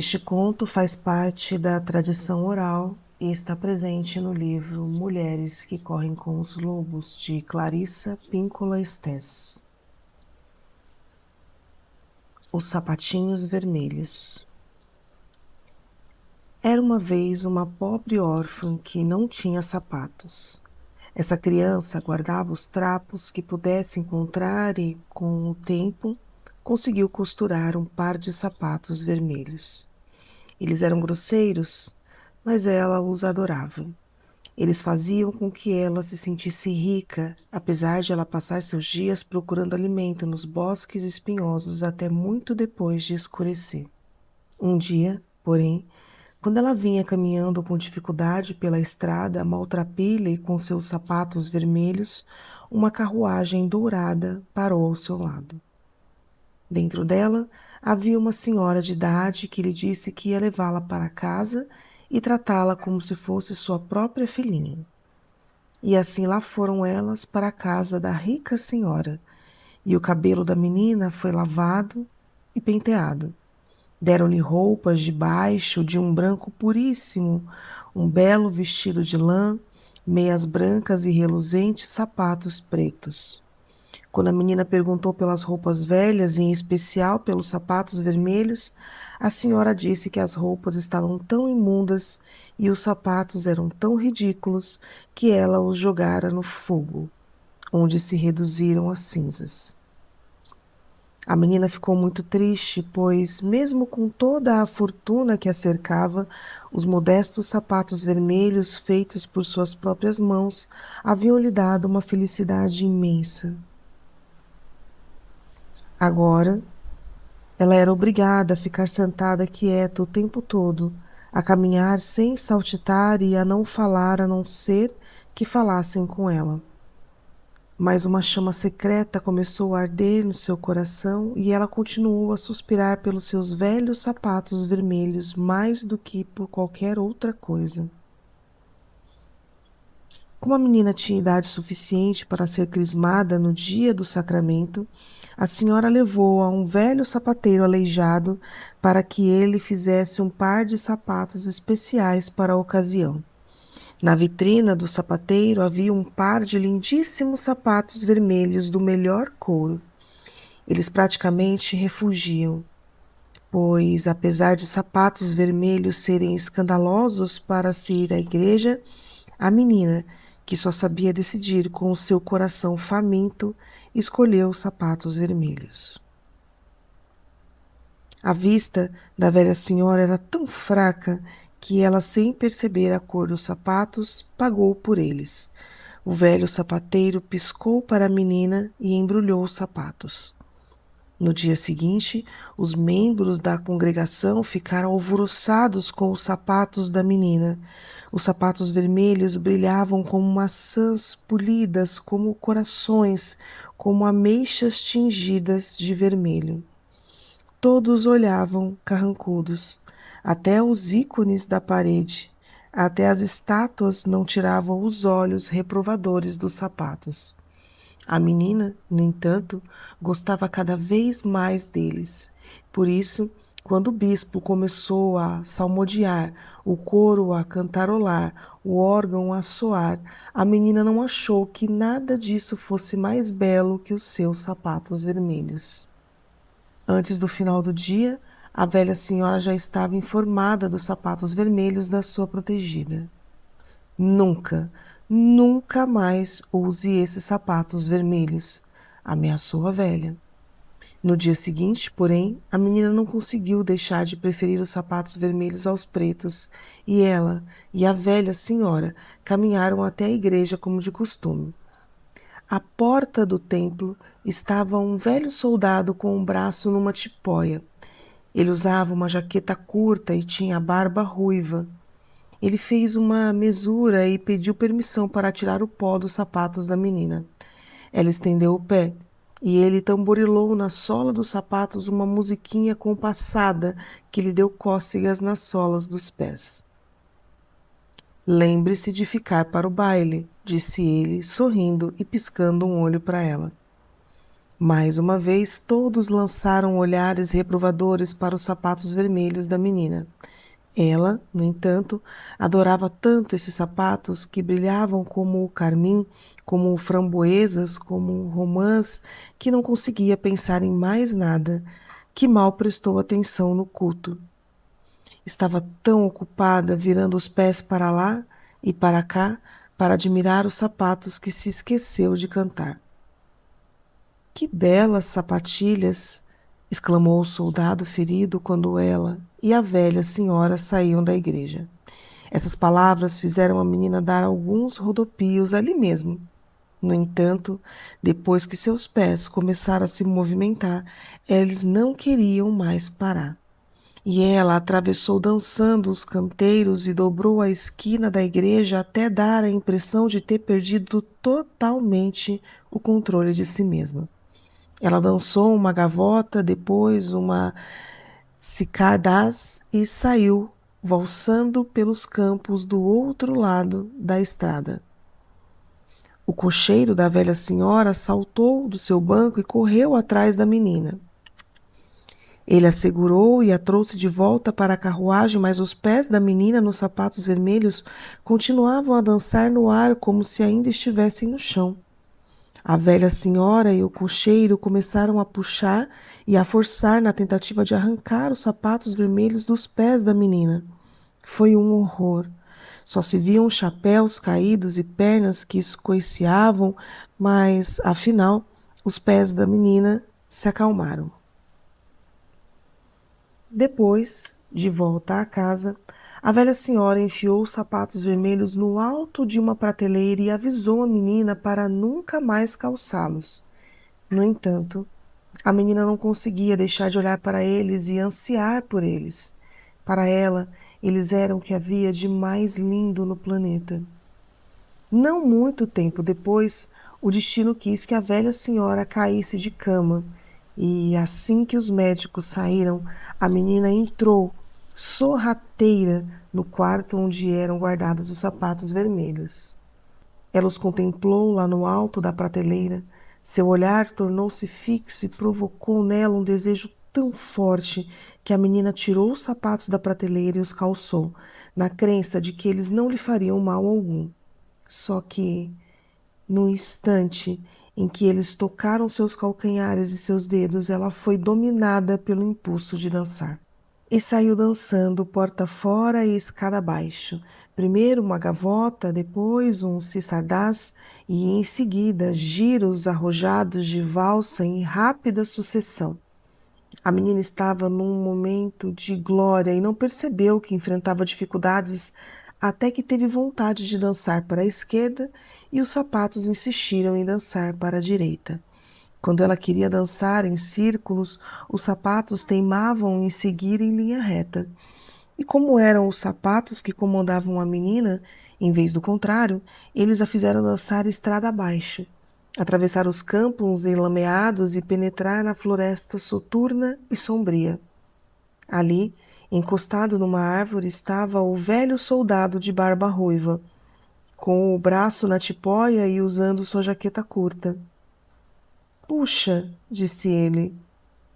Este conto faz parte da tradição oral e está presente no livro Mulheres que Correm com os Lobos, de Clarissa Pinkola Estés. Os Sapatinhos Vermelhos. Era uma vez uma pobre órfã que não tinha sapatos. Essa criança guardava os trapos que pudesse encontrar e, com o tempo, conseguiu costurar um par de sapatos vermelhos. Eles eram grosseiros, mas ela os adorava. Eles faziam com que ela se sentisse rica, apesar de ela passar seus dias procurando alimento nos bosques espinhosos até muito depois de escurecer. Um dia, porém, quando ela vinha caminhando com dificuldade pela estrada maltrapilha e com seus sapatos vermelhos, uma carruagem dourada parou ao seu lado. Dentro dela havia uma senhora de idade que lhe disse que ia levá-la para casa e tratá-la como se fosse sua própria filhinha. E assim lá foram elas para a casa da rica senhora, e o cabelo da menina foi lavado e penteado. Deram-lhe roupas de baixo de um branco puríssimo, um belo vestido de lã, meias brancas e reluzentes sapatos pretos. Quando a menina perguntou pelas roupas velhas, e em especial pelos sapatos vermelhos, a senhora disse que as roupas estavam tão imundas e os sapatos eram tão ridículos que ela os jogara no fogo, onde se reduziram a cinzas. A menina ficou muito triste, pois, mesmo com toda a fortuna que a cercava, os modestos sapatos vermelhos feitos por suas próprias mãos haviam lhe dado uma felicidade imensa. Agora, ela era obrigada a ficar sentada quieta o tempo todo, a caminhar sem saltitar e a não falar a não ser que falassem com ela. Mas uma chama secreta começou a arder no seu coração e ela continuou a suspirar pelos seus velhos sapatos vermelhos mais do que por qualquer outra coisa. Como a menina tinha idade suficiente para ser crismada no dia do sacramento, a senhora levou-a a um velho sapateiro aleijado para que ele fizesse um par de sapatos especiais para a ocasião. Na vitrina do sapateiro havia um par de lindíssimos sapatos vermelhos do melhor couro. Eles praticamente refugiam, pois, apesar de sapatos vermelhos serem escandalosos para se ir à igreja, a menina, que só sabia decidir com o seu coração faminto, escolheu os sapatos vermelhos. A vista da velha senhora era tão fraca que ela, sem perceber a cor dos sapatos, pagou por eles. O velho sapateiro piscou para a menina e embrulhou os sapatos. No dia seguinte, os membros da congregação ficaram alvoroçados com os sapatos da menina. Os sapatos vermelhos brilhavam como maçãs polidas, como corações, como ameixas tingidas de vermelho. Todos olhavam carrancudos, até os ícones da parede, até as estátuas não tiravam os olhos reprovadores dos sapatos. A menina, no entanto, gostava cada vez mais deles. Por isso, quando o bispo começou a salmodiar, o coro a cantarolar, o órgão a soar, a menina não achou que nada disso fosse mais belo que os seus sapatos vermelhos. Antes do final do dia, a velha senhora já estava informada dos sapatos vermelhos da sua protegida. Nunca, nunca mais use esses sapatos vermelhos, ameaçou a velha. No dia seguinte, porém, a menina não conseguiu deixar de preferir os sapatos vermelhos aos pretos, e ela e a velha senhora caminharam até a igreja como de costume. À porta do templo estava um velho soldado com um braço numa tipóia. Ele usava uma jaqueta curta e tinha a barba ruiva. Ele fez uma mesura e pediu permissão para tirar o pó dos sapatos da menina. Ela estendeu o pé e ele tamborilou na sola dos sapatos uma musiquinha compassada que lhe deu cócegas nas solas dos pés. Lembre-se de ficar para o baile, disse ele, sorrindo e piscando um olho para ela. Mais uma vez, todos lançaram olhares reprovadores para os sapatos vermelhos da menina. Ela, no entanto, adorava tanto esses sapatos que brilhavam como o carmim, como framboesas, como romãs, que não conseguia pensar em mais nada, que mal prestou atenção no culto. Estava tão ocupada virando os pés para lá e para cá para admirar os sapatos que se esqueceu de cantar. Que belas sapatilhas! Exclamou o soldado ferido quando ela e a velha senhora saíam da igreja. Essas palavras fizeram a menina dar alguns rodopios ali mesmo. No entanto, depois que seus pés começaram a se movimentar, eles não queriam mais parar. E ela atravessou dançando os canteiros e dobrou a esquina da igreja até dar a impressão de ter perdido totalmente o controle de si mesma. Ela dançou uma gavota, depois uma cicardaz e saiu valsando pelos campos do outro lado da estrada. O cocheiro da velha senhora saltou do seu banco e correu atrás da menina. Ele a segurou e a trouxe de volta para a carruagem, mas os pés da menina nos sapatos vermelhos continuavam a dançar no ar como se ainda estivessem no chão. A velha senhora e o cocheiro começaram a puxar e a forçar na tentativa de arrancar os sapatos vermelhos dos pés da menina. Foi um horror. Só se viam chapéus caídos e pernas que escoiceavam, mas, afinal, os pés da menina se acalmaram. Depois, de volta à casa, a velha senhora enfiou os sapatos vermelhos no alto de uma prateleira e avisou a menina para nunca mais calçá-los. No entanto, a menina não conseguia deixar de olhar para eles e ansiar por eles. Para ela, eles eram o que havia de mais lindo no planeta. Não muito tempo depois, o destino quis que a velha senhora caísse de cama, e assim que os médicos saíram, a menina entrou, sorrateira, no quarto onde eram guardados os sapatos vermelhos. Ela os contemplou lá no alto da prateleira. Seu olhar tornou-se fixo e provocou nela um desejo tão forte que a menina tirou os sapatos da prateleira e os calçou, na crença de que eles não lhe fariam mal algum. Só que, no instante em que eles tocaram seus calcanhares e seus dedos, ela foi dominada pelo impulso de dançar. E saiu dançando porta fora e escada abaixo. Primeiro uma gavota, depois um cissardás e em seguida giros arrojados de valsa em rápida sucessão. A menina estava num momento de glória e não percebeu que enfrentava dificuldades até que teve vontade de dançar para a esquerda e os sapatos insistiram em dançar para a direita. Quando ela queria dançar em círculos, os sapatos teimavam em seguir em linha reta. E como eram os sapatos que comandavam a menina, em vez do contrário, eles a fizeram dançar estrada abaixo, atravessar os campos enlameados e penetrar na floresta soturna e sombria. Ali, encostado numa árvore, estava o velho soldado de barba ruiva, com o braço na tipóia e usando sua jaqueta curta. Puxa, disse ele,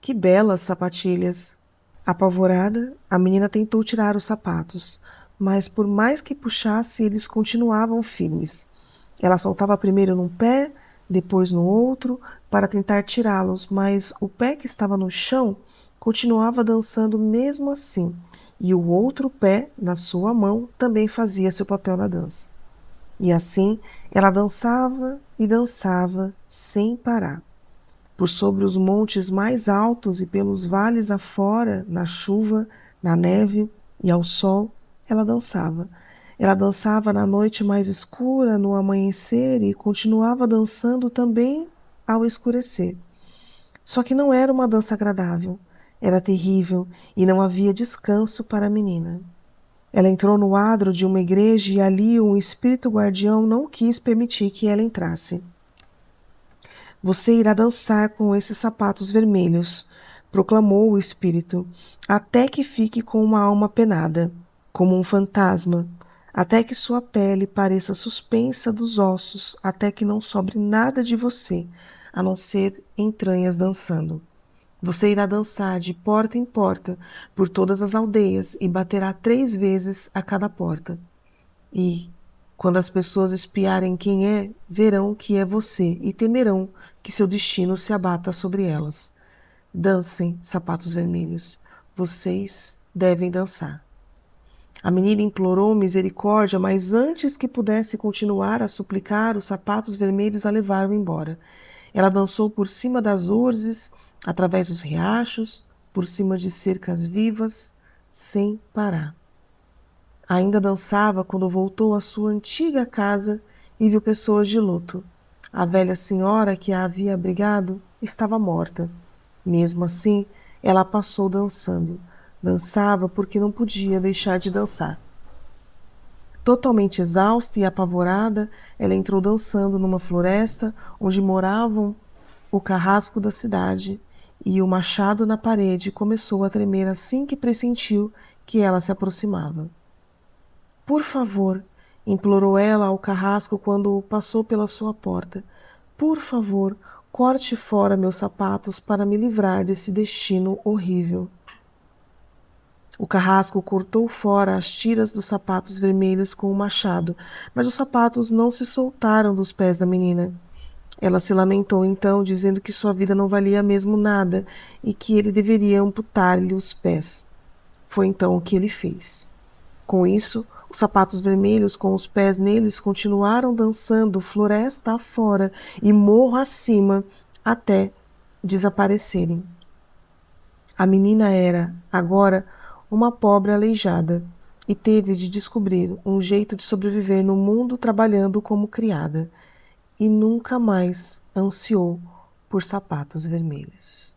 que belas sapatilhas! Apavorada, a menina tentou tirar os sapatos, mas por mais que puxasse, eles continuavam firmes. Ela saltava primeiro num pé, depois no outro, para tentar tirá-los, mas o pé que estava no chão continuava dançando mesmo assim, e o outro pé, na sua mão, também fazia seu papel na dança. E assim, ela dançava e dançava sem parar. Por sobre os montes mais altos e pelos vales afora, na chuva, na neve e ao sol, ela dançava. Ela dançava na noite mais escura, no amanhecer e continuava dançando também ao escurecer. Só que não era uma dança agradável, era terrível e não havia descanso para a menina. Ela entrou no adro de uma igreja e ali um espírito guardião não quis permitir que ela entrasse. Você irá dançar com esses sapatos vermelhos, proclamou o espírito, até que fique com uma alma penada, como um fantasma, até que sua pele pareça suspensa dos ossos, até que não sobre nada de você, a não ser entranhas dançando. Você irá dançar de porta em porta por todas as aldeias e baterá 3 vezes a cada porta. E, quando as pessoas espiarem quem é, verão que é você e temerão que seu destino se abata sobre elas. Dancem, sapatos vermelhos. Vocês devem dançar. A menina implorou misericórdia, mas antes que pudesse continuar a suplicar, os sapatos vermelhos a levaram embora. Ela dançou por cima das urzes, através dos riachos, por cima de cercas vivas, sem parar. Ainda dançava quando voltou à sua antiga casa e viu pessoas de luto. A velha senhora que a havia abrigado estava morta. Mesmo assim, ela passou dançando. Dançava porque não podia deixar de dançar. Totalmente exausta e apavorada, ela entrou dançando numa floresta onde moravam o carrasco da cidade, e o machado na parede começou a tremer assim que pressentiu que ela se aproximava. Por favor, implorou ela ao carrasco quando passou pela sua porta. Por favor, corte fora meus sapatos para me livrar desse destino horrível. O carrasco cortou fora as tiras dos sapatos vermelhos com o machado, mas os sapatos não se soltaram dos pés da menina. Ela se lamentou então, dizendo que sua vida não valia mesmo nada e que ele deveria amputar-lhe os pés. Foi então o que ele fez. Com isso, os sapatos vermelhos com os pés neles continuaram dançando floresta afora e morro acima até desaparecerem. A menina era, agora, uma pobre aleijada e teve de descobrir um jeito de sobreviver no mundo trabalhando como criada, e nunca mais ansiou por sapatos vermelhos.